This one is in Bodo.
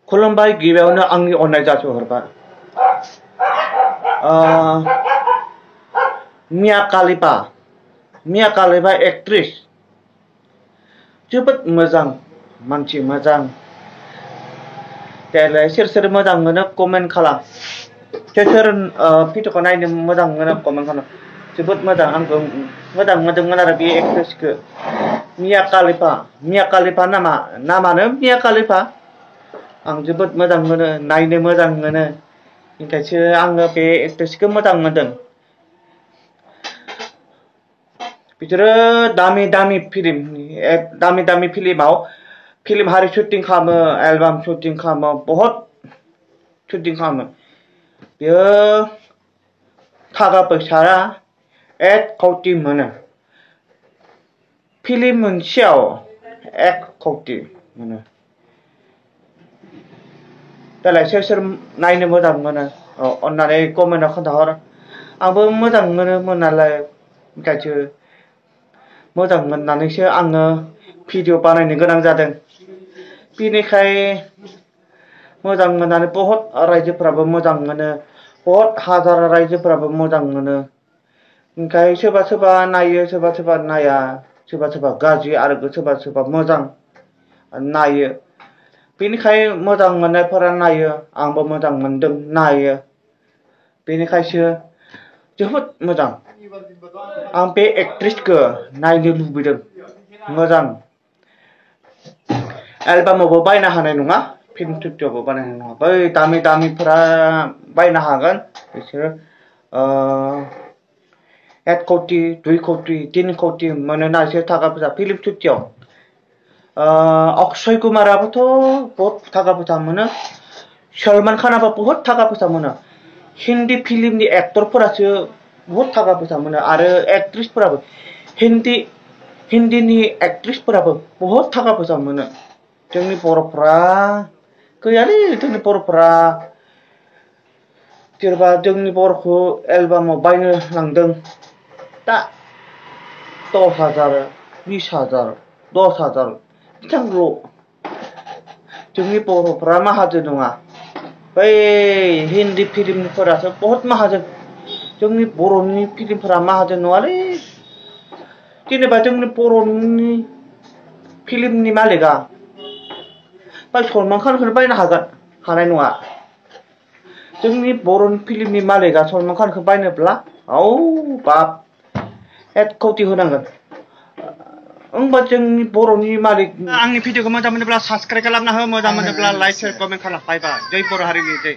खुलुमबाय गिबियावनो आंनि अननाय जासिहरबाय। मिया खालिफा एक्ट्रेस जोबोद मोजां मानसि मोजां। देलाय सोर सोर मोजां मोनो कमेन्ट खालाम। सोर सोर भिडिअखौ नायनो मोजां मोनो कमेन्ट खालाम। जोबोद मोजां आंबो मोजां मोनदोंमोन आरो बे एक्ट्रेसखौ मिया खालिफा नामानो मिया खालिफा। आं जोबोद मोजां मोनो नायनो मोजां मोनो ओंखायसो आङो बे एक्ट्रेसखौ मोजां मोनदों। बिसोरो दामि फिल्माव फिल्म हारि शुटिं खालामो, एलबाम शुटिं खालामो, बहुत शुटिं खालामो। बेयो थाखा फैसा 1 कौटि मोनो। फिल्म मोनसेयाव 1 कौटि मोनो। दालाय सोर सोर नायनो मोजां मोनो अन्नानै कमेन्टआव खोन्थाहर। आंबो मोजां मोनोमोन नालाय ओंखायसो मोजां मोननानैसो आङो भिडिअ बानायनो गोनां जादों। बेनिखाय मोजां मोननानै बहुत रायजोफ्राबो मोजां मोनो, बहुत हाजार रायजोफ्राबो मोजां मोनो। ओंखाय सोरबा सोरबा नायो, सोरबा सोरबा नाया, सोरबा सोरबा गाज्रि आरो सोरबा सोरबा मोजां नायो। बेनिखाय मोजां मोननायफोरा नायो, आंबो मोजां मोनदों नायो। बेनिखायसो जोबोद मोजां। आं बे एक्ट्रेसखौ नायनो लुबैदों। मोजां एलबामावबो बायनो हानाय नङा, फिल्म स्टुडिअ'आवबो बानायनाय नङा। बै दामिफोरा बायनो हागोन। बिसोरो 1 कौटि 2 कौटि 3 कौटि मोनोना एसे थाखा फैसा फिल्म स्टुडिअ'आव। अक्षय कुमाराबोथ' बहुत थाखा फैसा मोनो। सलमान खानाबो बहुत थाखा फैसा मोनो। हिन्दी फिल्मनि एक्टरफोरासो बहुत थाखा फैसा मोनो आरो एक्ट्रेसफोराबो हिन्दीनि एक्ट्रेसफोराबो बहुत थाखा फैसा मोनो। जोंनि बर'फ्रा गैयालै, जोंनि बर'फ्रा सोरबा जोंनि बर'खौ एलबामाव बायनो लांदों दा 10,000 20,000 10,000 बिथांल'। जोंनि बर'फ्रा माहाजोन नङा। बै हिन्दी फिल्मफोरासो बहुत माहाजोन। जोंनि बर'नि फिल्मफोरा माहाजोन नङालै। जेनेबा जोंनि बर'नि फिल्मनि मालिकआ सलमान खानखौनो बायनो हानाय नङा। जोंनि बर'नि फिल्मनि मालिकआ सलमान खानखौ बायनोब्ला बाब 1 कौटि होनांगोन। होमबा जोंनि बर'नि मालिक। आंनि भिडिअखौ मोजां मोनोब्ला साबस्क्राइब खालामना हो, मोजां मोनोब्ला लाइक शेयार कमेन्ट खालाम। बाय बाय। जय बर' हारिनि जय।